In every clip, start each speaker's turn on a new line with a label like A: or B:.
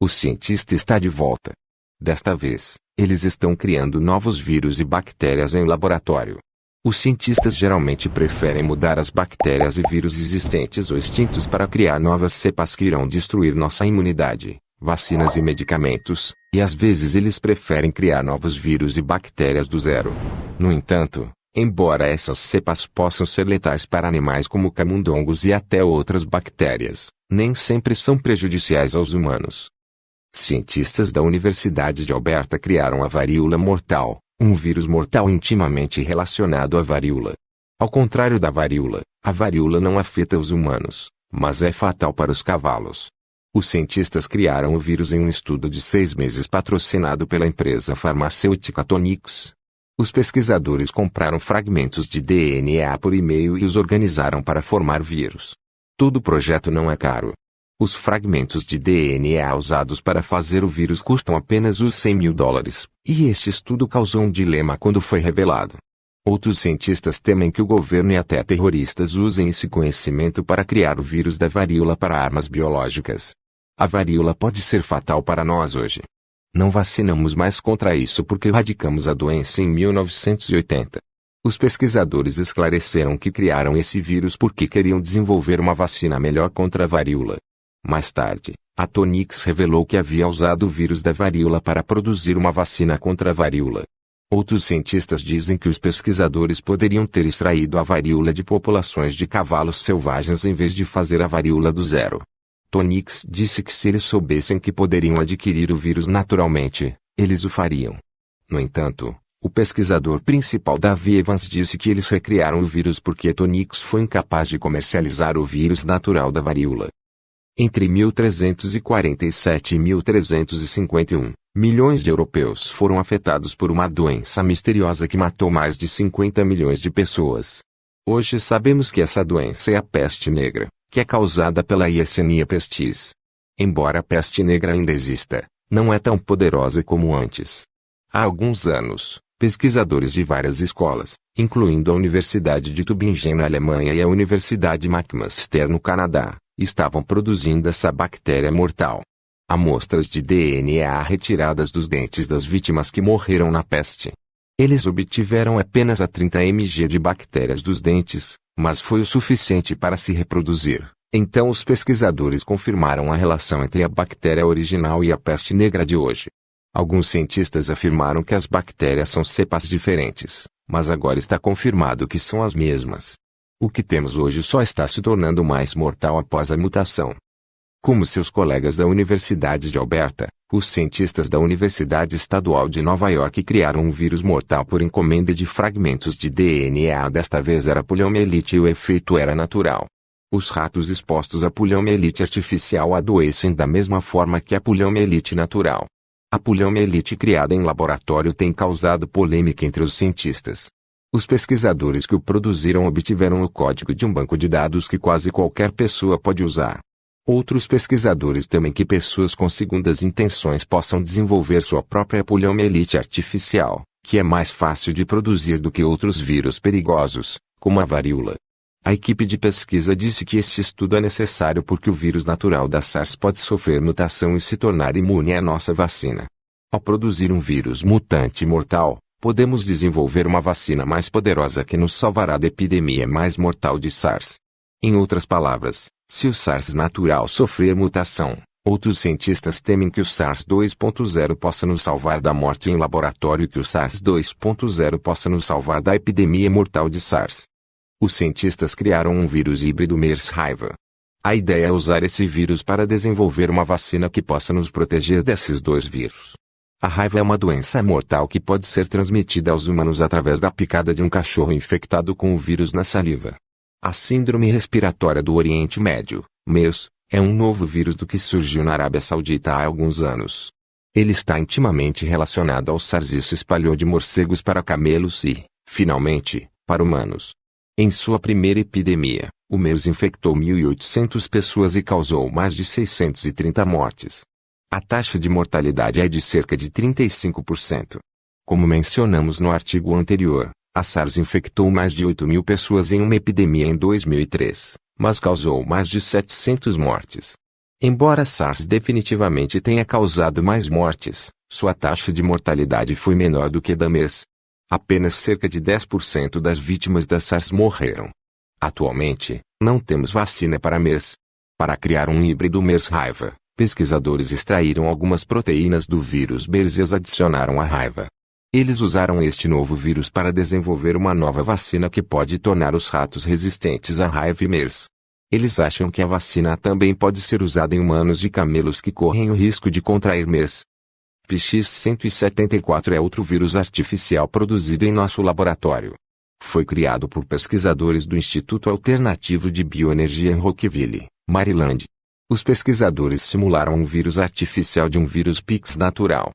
A: O cientista está de volta. Desta vez, eles estão criando novos vírus e bactérias em laboratório. Os cientistas geralmente preferem mudar as bactérias e vírus existentes ou extintos para criar novas cepas que irão destruir nossa imunidade, vacinas e medicamentos, e às vezes eles preferem criar novos vírus e bactérias do zero. No entanto, embora essas cepas possam ser letais para animais como camundongos e até outras bactérias, nem sempre são prejudiciais aos humanos. Cientistas da Universidade de Alberta criaram a varíola mortal, um vírus mortal intimamente relacionado à varíola. Ao contrário da varíola, a varíola não afeta os humanos, mas é fatal para os cavalos. Os cientistas criaram o vírus em um estudo de 6 meses patrocinado pela empresa farmacêutica Tonix. Os pesquisadores compraram fragmentos de DNA por e-mail e os organizaram para formar vírus. Todo o projeto não é caro. Os fragmentos de DNA usados para fazer o vírus custam apenas os $100.000, e este estudo causou um dilema quando foi revelado. Outros cientistas temem que o governo e até terroristas usem esse conhecimento para criar o vírus da varíola para armas biológicas. A varíola pode ser fatal para nós hoje. Não vacinamos mais contra isso porque erradicamos a doença em 1980. Os pesquisadores esclareceram que criaram esse vírus porque queriam desenvolver uma vacina melhor contra a varíola. Mais tarde, a Tonix revelou que havia usado o vírus da varíola para produzir uma vacina contra a varíola. Outros cientistas dizem que os pesquisadores poderiam ter extraído a varíola de populações de cavalos selvagens em vez de fazer a varíola do zero. Tonix disse que se eles soubessem que poderiam adquirir o vírus naturalmente, eles o fariam. No entanto, o pesquisador principal Davi Evans disse que eles recriaram o vírus porque a Tonix foi incapaz de comercializar o vírus natural da varíola. Entre 1347 e 1351, milhões de europeus foram afetados por uma doença misteriosa que matou mais de 50 milhões de pessoas. Hoje sabemos que essa doença é a peste negra, que é causada pela Yersinia pestis. Embora a peste negra ainda exista, não é tão poderosa como antes. Há alguns anos, pesquisadores de várias escolas, incluindo a Universidade de Tübingen na Alemanha e a Universidade McMaster no Canadá, estavam produzindo essa bactéria mortal. Amostras de DNA retiradas dos dentes das vítimas que morreram na peste. Eles obtiveram apenas a 30 mg de bactérias dos dentes, mas foi o suficiente para se reproduzir. Então os pesquisadores confirmaram a relação entre a bactéria original e a peste negra de hoje. Alguns cientistas afirmaram que as bactérias são cepas diferentes, mas agora está confirmado que são as mesmas. O que temos hoje só está se tornando mais mortal após a mutação. Como seus colegas da Universidade de Alberta, os cientistas da Universidade Estadual de Nova York criaram um vírus mortal por encomenda de fragmentos de DNA. Desta vez era poliomielite e o efeito era natural. Os ratos expostos à poliomielite artificial adoecem da mesma forma que a poliomielite natural. A poliomielite criada em laboratório tem causado polêmica entre os cientistas. Os pesquisadores que o produziram obtiveram o código de um banco de dados que quase qualquer pessoa pode usar. Outros pesquisadores temem que pessoas com segundas intenções possam desenvolver sua própria poliomielite artificial, que é mais fácil de produzir do que outros vírus perigosos, como a varíola. A equipe de pesquisa disse que este estudo é necessário porque o vírus natural da SARS pode sofrer mutação e se tornar imune à nossa vacina. Ao produzir um vírus mutante mortal, podemos desenvolver uma vacina mais poderosa que nos salvará da epidemia mais mortal de SARS. Em outras palavras, se o SARS natural sofrer mutação, outros cientistas temem que o SARS 2.0 possa nos salvar da morte em laboratório e que o SARS 2.0 possa nos salvar da epidemia mortal de SARS. Os cientistas criaram um vírus híbrido MERS-raiva. A ideia é usar esse vírus para desenvolver uma vacina que possa nos proteger desses dois vírus. A raiva é uma doença mortal que pode ser transmitida aos humanos através da picada de um cachorro infectado com o vírus na saliva. A Síndrome Respiratória do Oriente Médio, MERS, é um novo vírus do que surgiu na Arábia Saudita há alguns anos. Ele está intimamente relacionado ao SARS e se espalhou de morcegos para camelos e, finalmente, para humanos. Em sua primeira epidemia, o MERS infectou 1.800 pessoas e causou mais de 630 mortes. A taxa de mortalidade é de cerca de 35%. Como mencionamos no artigo anterior, a SARS infectou mais de 8.000 pessoas em uma epidemia em 2003, mas causou mais de 700 mortes. Embora SARS definitivamente tenha causado mais mortes, sua taxa de mortalidade foi menor do que a da MERS. Apenas cerca de 10% das vítimas da SARS morreram. Atualmente, não temos vacina para MERS. Para criar um híbrido MERS-raiva, pesquisadores extraíram algumas proteínas do vírus MERS e as adicionaram à raiva. Eles usaram este novo vírus para desenvolver uma nova vacina que pode tornar os ratos resistentes à raiva e MERS. Eles acham que a vacina também pode ser usada em humanos e camelos que correm o risco de contrair MERS. PX-174 é outro vírus artificial produzido em nosso laboratório. Foi criado por pesquisadores do Instituto Alternativo de Bioenergia em Rockville, Maryland. Os pesquisadores simularam um vírus artificial de um vírus PIX natural.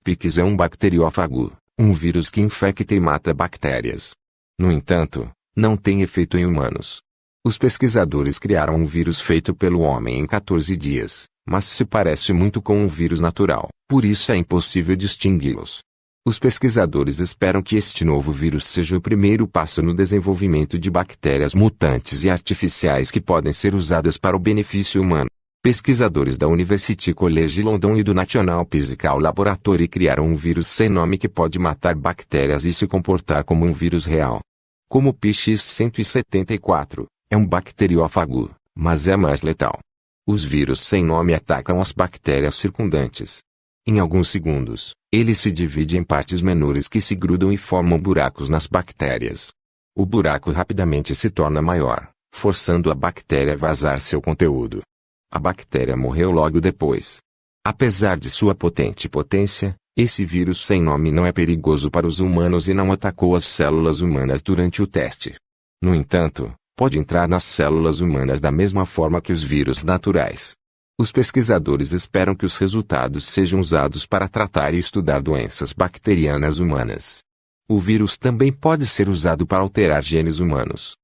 A: PIX é um bacteriófago, um vírus que infecta e mata bactérias. No entanto, não tem efeito em humanos. Os pesquisadores criaram um vírus feito pelo homem em 14 dias, mas se parece muito com um vírus natural, por isso é impossível distingui-los. Os pesquisadores esperam que este novo vírus seja o primeiro passo no desenvolvimento de bactérias mutantes e artificiais que podem ser usadas para o benefício humano. Pesquisadores da University College London e do National Physical Laboratory criaram um vírus sem nome que pode matar bactérias e se comportar como um vírus real. Como o PX-174, é um bacteriófago, mas é mais letal. Os vírus sem nome atacam as bactérias circundantes. Em alguns segundos, ele se divide em partes menores que se grudam e formam buracos nas bactérias. O buraco rapidamente se torna maior, forçando a bactéria a vazar seu conteúdo. A bactéria morreu logo depois. Apesar de sua potente potência, esse vírus sem nome não é perigoso para os humanos e não atacou as células humanas durante o teste. No entanto, pode entrar nas células humanas da mesma forma que os vírus naturais. Os pesquisadores esperam que os resultados sejam usados para tratar e estudar doenças bacterianas humanas. O vírus também pode ser usado para alterar genes humanos.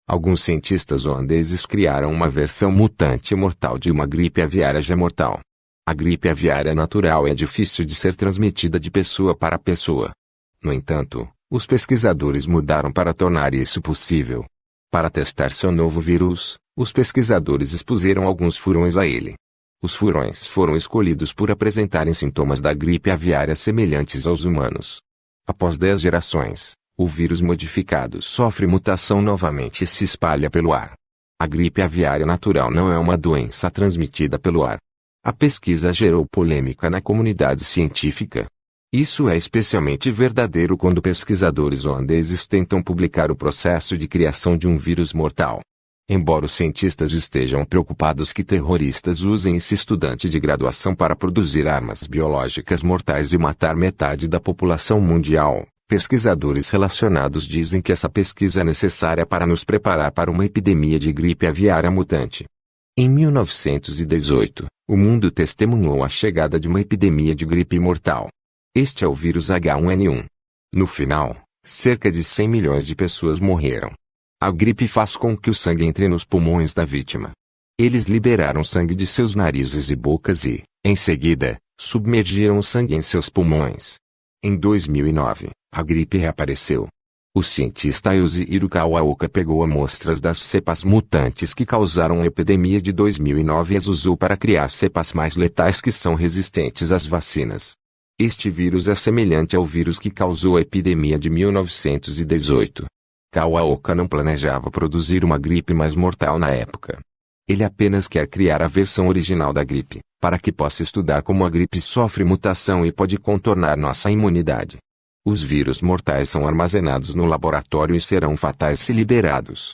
A: Alguns cientistas holandeses criaram uma versão mutante mortal de uma gripe aviária já mortal. A gripe aviária natural é difícil de ser transmitida de pessoa para pessoa. No entanto, os pesquisadores mudaram para tornar isso possível. Para testar seu novo vírus, os pesquisadores expuseram alguns furões a ele. Os furões foram escolhidos por apresentarem sintomas da gripe aviária semelhantes aos humanos. Após 10 gerações, o vírus modificado sofre mutação novamente e se espalha pelo ar. A gripe aviária natural não é uma doença transmitida pelo ar. A pesquisa gerou polêmica na comunidade científica. Isso é especialmente verdadeiro quando pesquisadores holandeses tentam publicar o processo de criação de um vírus mortal. Embora os cientistas estejam preocupados que terroristas usem esse estudante de graduação para produzir armas biológicas mortais e matar metade da população mundial, pesquisadores relacionados dizem que essa pesquisa é necessária para nos preparar para uma epidemia de gripe aviária mutante. Em 1918, o mundo testemunhou a chegada de uma epidemia de gripe mortal. Este é o vírus H1N1. No final, cerca de 100 milhões de pessoas morreram. A gripe faz com que o sangue entre nos pulmões da vítima. Eles liberaram sangue de seus narizes e bocas e, em seguida, submergiram o sangue em seus pulmões. Em 2009, a gripe reapareceu. O cientista Yoshihiro Kawaoka pegou amostras das cepas mutantes que causaram a epidemia de 2009 e as usou para criar cepas mais letais que são resistentes às vacinas. Este vírus é semelhante ao vírus que causou a epidemia de 1918. Kawaoka não planejava produzir uma gripe mais mortal na época. Ele apenas quer criar a versão original da gripe, para que possa estudar como a gripe sofre mutação e pode contornar nossa imunidade. Os vírus mortais são armazenados no laboratório e serão fatais se liberados.